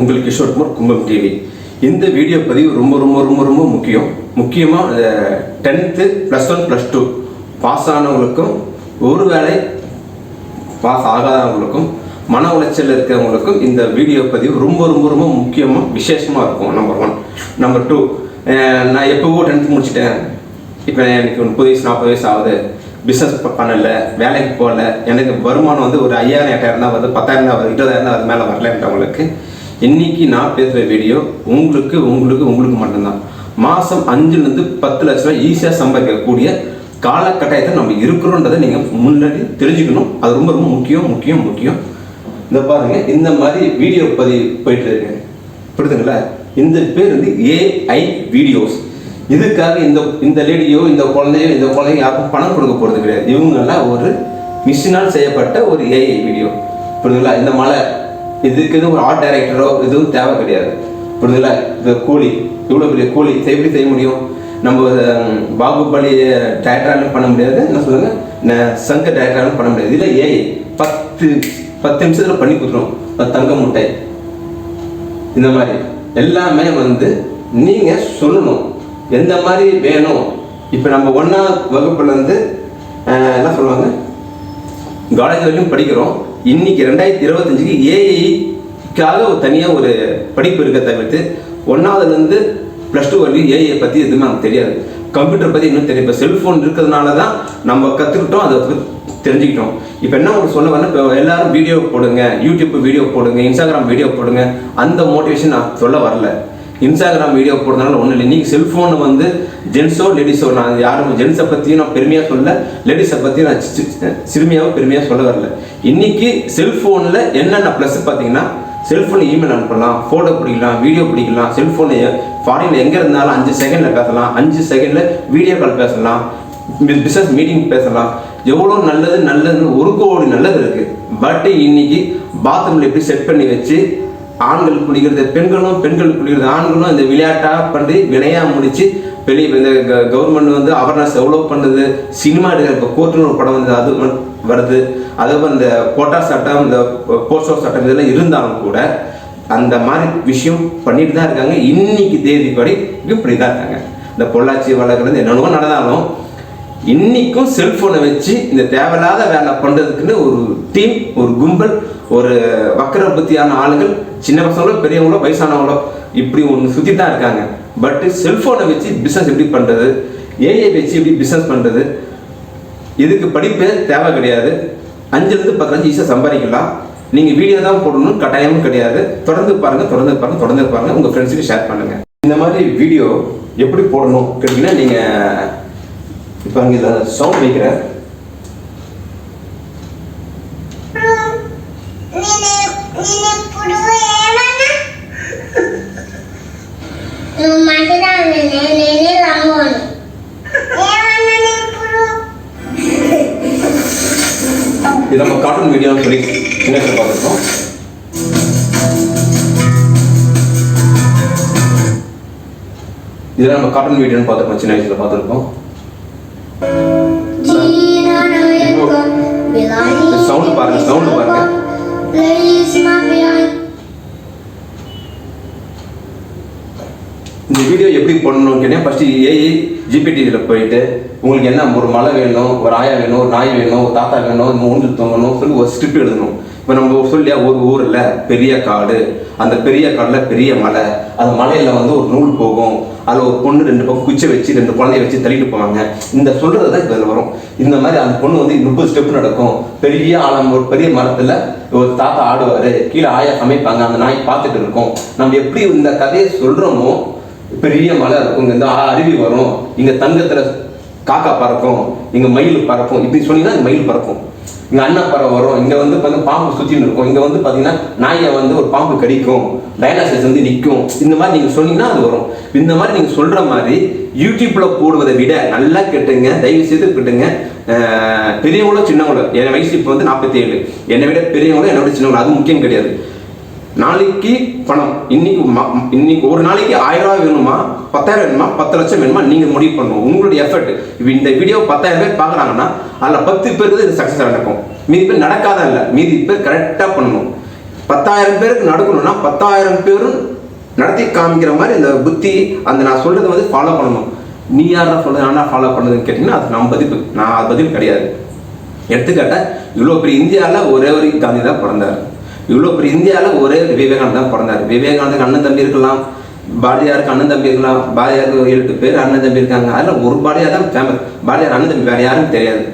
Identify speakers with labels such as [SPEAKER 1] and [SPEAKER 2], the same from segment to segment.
[SPEAKER 1] உங்கள் கிஷோர் குமார் கும்பம் டிவி. இந்த வீடியோ பதிவு ரொம்ப ரொம்ப ரொம்ப ரொம்ப முக்கியமாக 10th +1 +2 பாஸ் ஆனவங்களுக்கும் ஒருவேளை பாஸ் ஆகாதவங்களுக்கும் மன உளைச்சல் இருக்கிறவங்களுக்கும் இந்த வீடியோ பதிவு ரொம்ப ரொம்ப ரொம்ப முக்கியமாக விசேஷமாக இருக்கும். நம்பர் 1. நம்பர் 2, நான் எப்போவோ 10th முடிச்சிட்டேன், இப்போ எனக்கு 30 வயசு 40 வயசு ஆகுது, பிஸ்னஸ் பண்ணலை, வேலைக்கு போகல, எனக்கு வருமானம் வந்து ஒரு 5000 8000 தான் வருது, 10,000 தான் வருது, 20,000 தான் அது மேலே வரலன்றவங்களுக்கு இன்றைக்கி நான் பேசுகிற வீடியோ உங்களுக்கு மட்டும்தான். மாதம் 5லேருந்து 10 லட்ச ரூபா ஈஸியாக சம்பாதிக்கக்கூடிய காலகட்டாயத்தை நம்ம இருக்கிறோன்றதை நீங்கள் முன்னாடி தெரிஞ்சுக்கணும். அது ரொம்ப ரொம்ப முக்கியம். இந்த பாருங்கள், இந்த மாதிரி வீடியோ பதிவு போயிட்டு இருக்கு, புரியுதுங்களா? இந்த பேர் வந்து AI வீடியோஸ். இதுக்காக இந்த லேடியோ இந்த குழந்தைங்க யாருக்கும் பணம் கொடுக்க போகிறது கிடையாது. இவங்கெல்லாம் ஒரு மிஷினால் செய்யப்பட்ட ஒரு AI வீடியோ, புரியுதுங்களா? இந்த மலை இதுக்கு எதுவும் ஒரு ஆர்ட் டைரக்டரோ எதுவும் தேவை கிடையாது, புரியுதுங்களா? இந்த கூலி, இவ்வளோ பெரிய கூலி எப்படி செய்ய முடியும்? நம்ம பாகுபலி டேரக்டராலும் பண்ண முடியாது, என்ன சொல்லுங்கள், சங்கர் டேரக்டராலும் பண்ண முடியாது. இல்லை AI 10 நிமிஷத்தில் பண்ணி கொடுத்துரும். தங்க முட்டை இந்த மாதிரி எல்லாமே வந்து நீங்கள் சொல்லணும் எந்த மாதிரி வேணும். இப்போ நம்ம 1ஆம் வகுப்புலேருந்து என்ன சொல்லுவாங்க, காலேஜ் வரைக்கும் படிக்கிறோம். இன்னைக்கு 2025க்கு ஏஐக்காக ஒரு தனியாக ஒரு படிப்பு இருக்க தவிர்த்து 1ஆவதுலேருந்து +2 வரைக்கும் ஏஐயை பற்றி எதுவுமே நமக்கு தெரியாது. கம்ப்யூட்டர் பற்றி இன்னும் தெரியும். இப்போ செல்ஃபோன் இருக்கிறதுனால தான் நம்ம கற்றுக்கிட்டோம், அதை தெரிஞ்சுக்கிட்டோம். இப்போ என்ன ஒரு சொல்ல வரேன், இப்போ எல்லாரும் வீடியோ போடுங்க, யூடியூப் வீடியோ போடுங்க, இன்ஸ்டாகிராம் வீடியோ போடுங்க, அந்த மோட்டிவேஷன் நான் சொல்ல வரல. இன்ஸ்டாகிராம் வீடியோ போடுறதுனால ஒன்றும் இல்லை. இன்றைக்கி செல்ஃபோனை வந்து ஜென்ஸோ லேடிஸோ, நான் யாரும் ஜென்ஸை பற்றியும் நான் பெருமையாக சொல்ல, லேடிஸை பற்றியும் நான் சிறுமையாகவும் பெருமையாக சொல்ல வரல. இன்றைக்கி செல்ஃபோனில் என்னென்ன ப்ளஸ் பார்த்தீங்கன்னா, செல்ஃபோனில் இமெயில் அனுப்பலாம், ஃபோட்டோ பிடிக்கலாம், வீடியோ பிடிக்கலாம், செல்ஃபோனை ஃபாரினில் எங்கே இருந்தாலும் 5 செகண்டில் பேசலாம், 5 செகண்டில் வீடியோ கால் பேசலாம், பிஸ்னஸ் மீட்டிங் பேசலாம். எவ்வளோ நல்லதுன்னு 1 கோடி நல்லது இருக்குது. பட் இன்னைக்கு பாத்ரூமில் எப்படி செட் பண்ணி வச்சு ஆண்கள் குளிக்கிறது பெண்களும், பெண்கள் குளிக்கிறது ஆண்களும் இந்த விளையாட்டாக பண்ணி வினையாக முடிச்சு வெளியே இந்த கவர்மெண்ட் வந்து அவேர்னஸ் எவ்வளோ பண்ணுது. சினிமா எடுக்கிற இப்போ கோர்ட்டுன்னு ஒரு படம் வந்து அது வருது. அதுவும் இந்த கோட்டா சட்டம், இந்த போர்சோ சட்டம் இதெல்லாம் இருந்தாலும் கூட அந்த மாதிரி விஷயம் பண்ணிட்டு தான் இருக்காங்க. இன்னைக்கு தேதிப்படி இப்படி தான் இருக்காங்க. இந்த பொள்ளாச்சி வழக்குலேருந்து என்னென்னவோ நடந்தாலும் இன்னைக்கும் செல்ஃபோனை வச்சு இந்த தேவையில்லாத வேலை பண்ணுறதுக்குன்னு ஒரு டீம், ஒரு கும்பல், ஒரு வக்கர புத்தியான ஆளுகள், சின்ன பசங்களோ பெரியவங்களோ வயசானவங்களோ இப்படி ஒன்று சுற்றி தான் இருக்காங்க. பட்டு செல்ஃபோனை வச்சு பிஸ்னஸ் எப்படி பண்ணுறது, ஏஐ வச்சு எப்படி பிஸ்னஸ் பண்ணுறது, இதுக்கு படிப்பு தேவை கிடையாது. 5லேருந்து 10 லட்சம் ஈஸியாக சம்பாதிக்கலாம். நீங்கள் வீடியோ தான் போடணும் கட்டாயமும் கிடையாது. தொடர்ந்து பாருங்கள். உங்கள் ஃப்ரெண்ட்ஸுக்கு ஷேர் பண்ணுங்கள். இந்த மாதிரி வீடியோ எப்படி போடணும் கேட்டிங்கன்னா, நீங்கள் இப்போ அங்கே இதில் சவுண்ட் வைக்கிறேன். இது நம்ம கார்ட்டூன் வீடியோன்னு சொல்லி சின்ன வயசுல பார்த்துருக்கோம். இதெல்லாம் நம்ம கார்ட்டூன் வீடியோன்னு பார்த்துருக்கோம், சின்ன வயசுல பார்த்துருக்கோம். சவுண்ட் பாருங்க. இந்த வீடியோ எப்படி பண்ணணும் கேட்டீங்கன்னா, ஃபர்ஸ்ட் ஏஐ ஜிபிடியில் போயிட்டு உங்களுக்கு என்ன ஒரு மலை வேணும், ஒரு ஆயா வேணும், ஒரு நாய் வேணும், ஒரு தாத்தா வேணும், மூன்று தூங்கணும் சொல்லி ஒரு ஸ்கிரிப்ட் எழுதணும். இப்போ நம்ம சொல்லியா ஒரு ஊரில் பெரிய காடு, அந்த பெரிய காடில் பெரிய மலை, அந்த மலையில் வந்து ஒரு நூல் போகும், அதில் ஒரு பொண்ணு 2 பக்கம் குச்சை வச்சு 2 குழந்தைய வச்சு தள்ளிட்டு போவாங்க. இந்த சொல்கிறது தான் இதில் வரும். இந்த மாதிரி அந்த பொண்ணு வந்து 30 ஸ்டெப் நடக்கும். பெரிய ஒரு பெரிய மரத்தில் ஒரு தாத்தா ஆடுவார், கீழே ஆயா சமைப்பாங்க, அந்த நாய் பார்த்துட்டு இருக்கும். நம்ம எப்படி இந்த கதையை சொல்கிறோமோ, பெரிய மலை இருக்கும், இங்கே இந்த அருவி வரும், இங்கே தங்கத்தில் காக்கா பறக்கும், இங்கே மயில் பறக்கும், இப்படி சொன்னீங்கன்னா இந்த மயில் பறக்கும். இங்கே அன்னப்பறவை வரும், இங்கே வந்து பாம்பு சுற்றின்னு இருக்கும், இங்கே வந்து பார்த்தீங்கன்னா நாயை வந்து ஒரு பாம்பு கடிக்கும், டைனாசர்ஸ் வந்து நிற்கும். இந்த மாதிரி நீங்கள் சொன்னீங்கன்னா அது வரும். இந்த மாதிரி நீங்கள் சொல்கிற மாதிரி யூடியூப்பில் போடுவதை விட நல்லா கேட்டுங்க, தயவு செய்து கேட்டுங்க. பெரியவங்களோ சின்னவங்களோ, என் வயசு இப்போ வந்து 47, என்னை விட பெரியவங்களோ என்னை விட சின்னவங்களோ அது முக்கியம் கிடையாது. நாளைக்கு பணம் இன்னைக்கு ஒரு நாளைக்கு 1000 ரூபா வேணுமா, 10,000 வேணுமா, 10 லட்சம் வேணுமா, நீங்கள் முடிவு பண்ணணும். உங்களுடைய எஃபர்ட். இப்போ இந்த வீடியோ 10,000 பேர் பார்க்குறாங்கன்னா அதில் 10 பேருக்கு இது சக்ஸஸ் நடக்கும். மீதி பேர் நடக்காத இல்லை, மீதி பேர் கரெக்டாக பண்ணணும். 10,000 பேருக்கு நடக்கணும்னா 10,000 பேரும் நடத்தி காமிக்கிற மாதிரி இந்த புத்தி அந்த நான் சொல்றதை வந்து ஃபாலோ பண்ணணும். நீ யாரா சொல்றது நான் ஃபாலோ பண்ணதுன்னு கேட்டீங்கன்னா அது நம்ம பதிப்பு, நான் அது பதில் கிடையாது. எடுத்துக்காட்ட இவ்வளோ பெரிய இந்தியாவில் ஒரே ஒரு காந்தி தான் பிறந்தார், இவ்வளோ பெரிய இந்தியாவில் ஒரே விவேகானந்தர் தான் பிறந்தார். விவேகானந்தருக்கு அண்ணன் தம்பி இருக்கலாம், பாரதியாருக்கு அண்ணன் தம்பி இருக்கலாம், பாரதியாருக்கு 7 பேர் அண்ணன் தம்பி இருக்காங்க. அதில் ஒரு பாரதியார் தான் ஃபேமஸ். பாரதியார் அண்ணன் தம்பி வேறு யாரும் தெரியாது.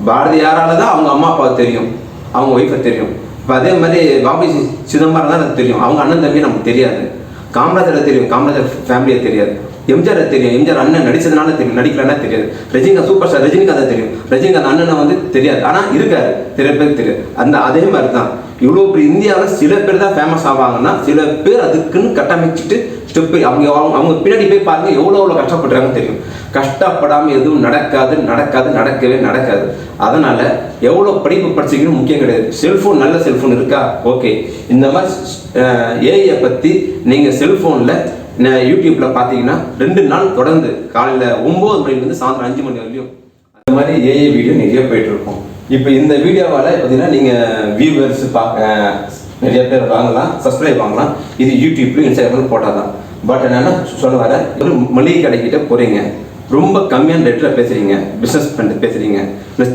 [SPEAKER 1] பாரதியாரால் தான் அவங்க அம்மா அப்பாவை தெரியும், அவங்க ஒய்ஃபை தெரியும். இப்போ அதே மாதிரி பாபி சிதம்பரம் தான் எனக்கு தெரியும், அவங்க அண்ணன் தம்பி நமக்கு தெரியாது. காமராஜரை தெரியும், காமராஜர் ஃபேமிலியை தெரியாது. எம்ஜிஆரை தெரியும், எம்ஜிஆர் அண்ணன் நடிச்சதுனால தெரியும், நடிக்கலன்னா தெரியாது. ரஜினிகாந்த் சூப்பர் ஸ்டார் ரஜினிகாந்த் தெரியும், ரஜினிகாந்த் அண்ணனை வந்து தெரியாது, ஆனால் இருக்காரு, சில பேருக்கு தெரியாது. அதே மாதிரி தான் இவ்வளோ பெரிய இந்தியாவில் சில பேர் தான் ஃபேமஸ் ஆவாங்கன்னா சில பேர் அதுக்குன்னு கட்டமைச்சிட்டு ஸ்டெப்பு அவங்க பின்னாடி போய் பாருங்க எவ்வளோ கஷ்டப்படுறாங்கன்னு தெரியும். கஷ்டப்படாமல் எதுவும் நடக்கவே நடக்காது. அதனால எவ்வளோ படிப்பு படிச்சிங்கன்னு முக்கியம் கிடையாது. செல்ஃபோன் நல்ல செல்ஃபோன் இருக்கா, ஓகே. இந்த மாதிரி ஏஐயை பற்றி நீங்கள் செல்ஃபோனில் யூடியூப்பில் பார்த்தீங்கன்னா 2 நாள் தொடர்ந்து காலையில் 9 மணிலேருந்து சாயந்தரம் 5 மணி வரையும் அந்த மாதிரி ஏஐ வீடியோ நிறைய போயிட்டுருக்கோம். இப்போ இந்த வீடியோவால் பார்த்தீங்கன்னா நீங்கள் வியூவர்ஸ் நிறைய பேர் வாங்கலாம், சப்ஸ்கிரைப் வாங்கலாம். இது யூடியூப்லையும் இன்ஸ்டாகிராமில் போட்டால் தான். பட் என்னென்னா சொல்ல வர ஒரு மளிகை கடைக்கிட்ட போகிறீங்க, ரொம்ப கம்மியான ரேட்டில் பேசுகிறீங்க, பிஸ்னஸ் பண்ணிட்டு பேசுகிறீங்க.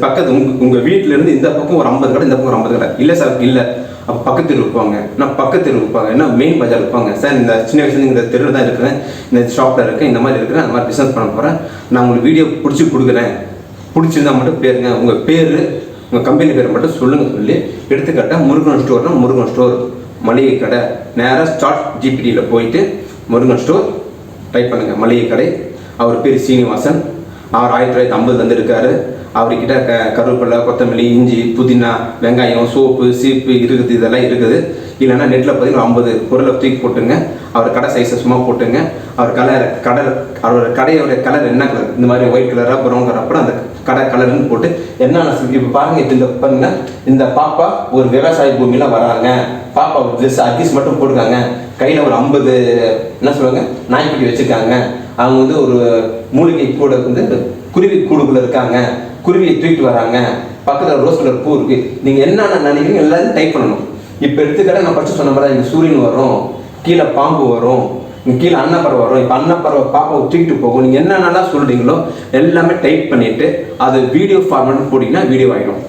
[SPEAKER 1] பக்கத்து உங்கள் வீட்டிலேருந்து இந்த பக்கம் ஒரு 50 கடை, இந்த பக்கம் ஒரு 50 கடை. இல்லை சார், இல்லை அப்போ பக்கத்து தெரு வைப்பாங்க, நான் பக்கத்து தெரு வைப்பாங்க, என்ன மெயின் பஜார் வைப்பாங்க. சார் இந்த சின்ன வயசுலேருந்து இந்த தெருவில் தான் இருக்கிறேன், இந்த ஷாப்பில் இருக்கேன், இந்த மாதிரி இருக்கிறேன், அந்த மாதிரி பிஸ்னஸ் பண்ண போகிறேன், நான் உங்களுக்கு வீடியோ பிடிச்சி கொடுக்குறேன், பிடிச்சிருந்தா மட்டும் பேருங்க, உங்கள் பேர் உங்கள் கம்பெனி பேரை மட்டும் சொல்லுங்கள் சொல்லி எடுத்துக்காட்டால் முருகன் ஸ்டோர்னா முருகன் ஸ்டோர் மளிகை கடை, நேராக ஸ்டார்ட் ஜிபிடியில் போயிட்டு முருகன் ஸ்டோர் டைப் பண்ணுங்கள், மளிகை கடை. அவர் பேர் சீனிவாசன், அவர் 1950 இருக்காரு. அவர்கிட்ட கருவேப்பிலை, கொத்தமல்லி, இஞ்சி, புதினா, வெங்காயம், சோப்பு, சீப்பு இருக்குது, இதெல்லாம் இருக்குது. இல்லைன்னா நெட்டில் பார்த்தீங்கன்னா 50 பொருளை தூக்கி போட்டுங்க. அவர் கடை சைஸை சும்மா போட்டுங்க. அவர் அவரோட கடையோட கலர் என்ன கலர், இந்த மாதிரி ஒயிட் கலராக ப்ரௌன் கலர், அப்புறம் அந்த கடை கலர்னு போட்டு என்னென்ன இப்போ பாருங்கள். இப்போ இந்த பாருங்க, இந்த பாப்பா ஒரு விவசாய பூமியில் வராங்க, பாப்பா ஒரு ட்ரெஸ் அட்லீஸ்ட் மட்டும் போட்டுருக்காங்க, கையில் ஒரு 50 என்ன சொல்லுவாங்க நாய்க்குட்டி வச்சுருக்காங்க. அவங்க வந்து ஒரு மூலிகை கூட வந்து குருவி கூடுக்குள்ளே இருக்காங்க, குருவியை தூக்கிட்டு வராங்க, பக்கத்தில் ரோஸ் கலர் பூ இருக்குது. நீங்கள் என்னென்ன நினைக்கிறீங்க எல்லாத்தையும் டைப் பண்ணணும். இப்போ எடுத்துக்கிட்ட நான் ஃபஸ்ட்டு சொன்ன மாதிரி இங்கே சூரியன் வரும், கீழே பாம்பு வரும், இங்கே கீழே அன்னப்பறவை வரும். இப்போ அன்னப்பறவை பாப்பாவை தூக்கிட்டு போகும். நீங்கள் என்னென்னலாம் சொல்கிறீங்களோ எல்லாமே டைப் பண்ணிவிட்டு அது வீடியோ ஃபார்மேட் போட்டிங்கன்னா வீடியோ ஆகிடும்.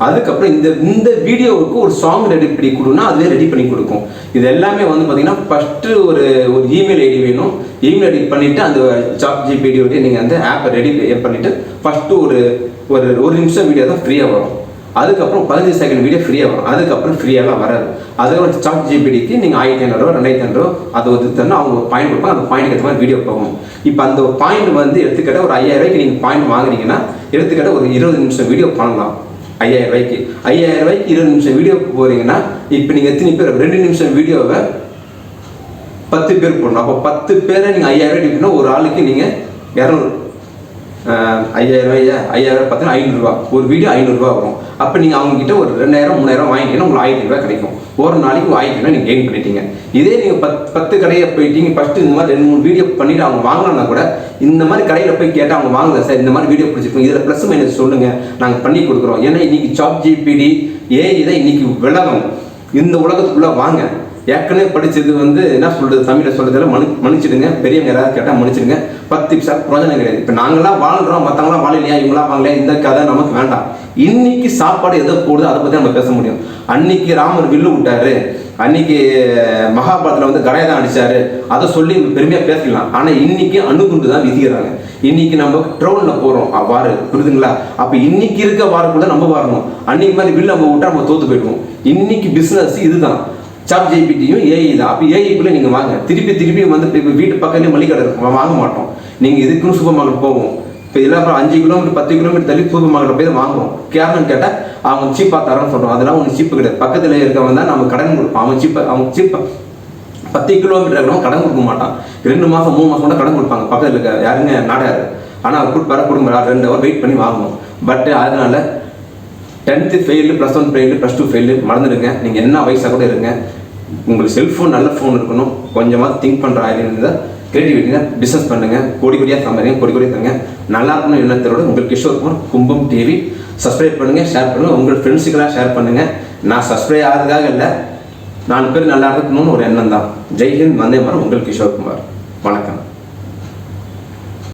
[SPEAKER 1] அதுக்கப்புறம் இந்த வீடியோவுக்கு ஒரு சாங் ரெடி பண்ணி கொடுன்னா அதுவே ரெடி பண்ணி கொடுக்கும். இது எல்லாமே வந்து பார்த்தீங்கன்னா ஃபஸ்ட்டு ஒரு இமெயில் ஐடி வேணும். இமெயில் ஐடி பண்ணிவிட்டு அந்த சாட் ஜிபிடியோடய நீங்கள் அந்த ஆப்பை ரெடி பண்ணிவிட்டு ஃபஸ்ட்டு ஒரு நிமிஷம் வீடியோ தான் ஃப்ரீயாக வரும். அதுக்கப்புறம் 15 செகண்ட் வீடியோ ஃப்ரீயாக வரும். அதுக்கப்புறம் ஃப்ரீயாகலாம் வராது. அதுக்கப்புறம் சாட் ஜிபிடிக்கு நீங்கள் 1500 2500 அதை வந்து தரணும். அவங்க ஒரு பாயிண்ட் கொடுப்பாங்க, அந்த பாயிண்ட் ஏற்ற மாதிரி வீடியோ போகும். இப்போ அந்த பாயிண்ட் வந்து எடுத்துக்கிட்ட ஒரு 5000 ரூபாய்க்கு நீங்கள் பாயிண்ட் வாங்குறீங்கன்னா எடுத்துக்கிட்ட ஒரு 20 நிமிஷம் வீடியோ பண்ணலாம். 5000 ரூபாய்க்கு 20 நிமிஷம் வீடியோ போகிறீங்கன்னா இப்போ நீங்கள் எத்தனை பேர் 2 நிமிஷம் வீடியோவை 10 பேர் போடணும். அப்போ 10 பேரை நீங்கள் 5000 ரூபாய்க்கு ஒரு ஆளுக்கு நீங்கள் 200 5000 ரூபாயா 5000 பார்த்தீங்கன்னா 500 ரூபா ஒரு வீடியோ 500 ரூபா வரும். அப்போ நீங்கள் அவங்ககிட்ட ஒரு 2000 3000 வாங்கிட்டீங்கன்னா உங்களுக்கு 1000 ரூபாய் கிடைக்கும். ஒரு நாளைக்கு 1000 ரூபாய் நீங்கள் கெயின் பண்ணிட்டீங்க. இதே நீங்கள் 10 கடையை போயிட்டீங்க, ஃபஸ்ட்டு இந்த மாதிரி 2-3 வீடியோ பண்ணிவிட்டு அவங்க வாங்கலன்னா கூட இந்த மாதிரி கடையில் போய் கேட்டால் அவங்க வாங்கல சார், இந்த மாதிரி வீடியோ பிடிச்சிருக்கோம், இதில் ப்ளஸ் மைனஸ் சொல்லுங்கள், நாங்கள் பண்ணி கொடுக்குறோம். ஏன்னா இன்றைக்கி சாட் ஜிபிடி ஏஐ தான் இன்றைக்கி விலகம். இந்த உலகத்துக்குள்ளே வாங்க. ஏற்கனவே படித்தது வந்து என்ன சொல்கிறது, தமிழில் சொல்கிறதால மன்னிச்சிடுங்க. பெரியவங்க யாராவது கேட்டால் மன்னிச்சிடுங்க. 10 பைசா பிரயோஜனம் கிடையாது. இப்போ நாங்களாம் வாழ்கிறோம், மற்றவங்களாம் வாழலையா, இவங்களாம் வாங்கலையா, இந்த கதை நமக்கு வேண்டாம். இன்னைக்கு சாப்பாடு எதோ போடுது அதை பற்றி நம்ம பேச முடியும். அன்னைக்கு ராமர் வில்லு விட்டாரு, அன்னைக்கு மகாபாரத்தில் வந்து கடையை தான் அடித்தாரு, அதை சொல்லி பெருமையாக பேசலாம். ஆனால் இன்னைக்கு அணுகுண்டு தான் விதிக்கிறாங்க. இன்னைக்கு நம்ம ட்ரோனில் போகிறோம் வாரு, புரியுதுங்களா? அப்போ இன்னைக்கு இருக்க வாருக்குள்ள நம்ம வரணும். அன்னைக்கு மாதிரி வில்லு நம்ம விட்டா நம்ம தோற்று போயிடுவோம். இன்னைக்கு பிஸ்னஸ் இதுதான். சாட் ஜிபிடியும் ஏஐ தான். அப்போ ஏஐக்குள்ளே நீங்கள் வாங்க. திருப்பி வந்து இப்போ வீட்டு பக்கத்துலேயே மளிகை கடை இருக்கும், வாங்க மாட்டோம். நீங்கள் இதுக்குன்னு சூப்பர் மார்க்கெட் போவோம். இப்போ இதெல்லாம் அப்புறம் 5 கிலோமீட்டர் 10 கிலோமீட்டர் தள்ளி சூப்பர் மார்க்கெட் போய் தான் வாங்குவோம். கேரளன்னு கேட்டால் அவங்க சீப்பாக தரேன்னு சொல்கிறோம். அதெல்லாம் ஒன்று சீப்பு கிடையாது. பக்கத்தில் இருக்கவன் தான் நம்ம கடன் கொடுப்போம். அவங்க சீப்பாக 10 கிலோமீட்டர் இருக்கிறவங்க கடன் கொடுக்க மாட்டான். 2 மாதம் 3 மாதம் கூட கடன் கொடுப்பாங்க. பக்கத்தில் இருக்க யாருங்க நாடாரு, ஆனால் அவர் கூட்டு வர குடும்பம் 2 ஹவர் வெயிட் பண்ணி வாங்கணும். பட் அதனால 10th ஃபெயிலு, +1 ஃபெயிலு, +2 ஃபெயிலு மறந்துடுங்க. நீங்கள் என்ன வயசாக கூட இருங்க, உங்களுக்கு செல்ஃபோன் நல்ல ஃபோன் இருக்கணும். கொஞ்சமாக திங்க் பண்ணுற ஐடியா இருந்தால் கிரியேட்டிவிட்டியாக பிஸ்னஸ் பண்ணுங்கள். கோடியாக சம்பாதிங்க, கோடியாக தருங்க. நல்லா இருக்கணும் எண்ணத்தோட உங்கள் கிஷோர் குமார் கும்பம் டிவி சப்ஸ்கிரைப் பண்ணுங்கள், ஷேர் பண்ணுங்கள், உங்கள் ஃப்ரெண்ட்ஸுக்கெல்லாம் ஷேர் பண்ணுங்கள். நான் சப்ஸ்கிரைப் ஆகிறதுக்காக இல்லை, 4 பேர் நல்லா இருக்கணும்னு ஒரு எண்ணம் தான். ஜெய்ஹிந்த், வந்தே மாதரம். உங்கள் கிஷோர் குமார். வணக்கம்.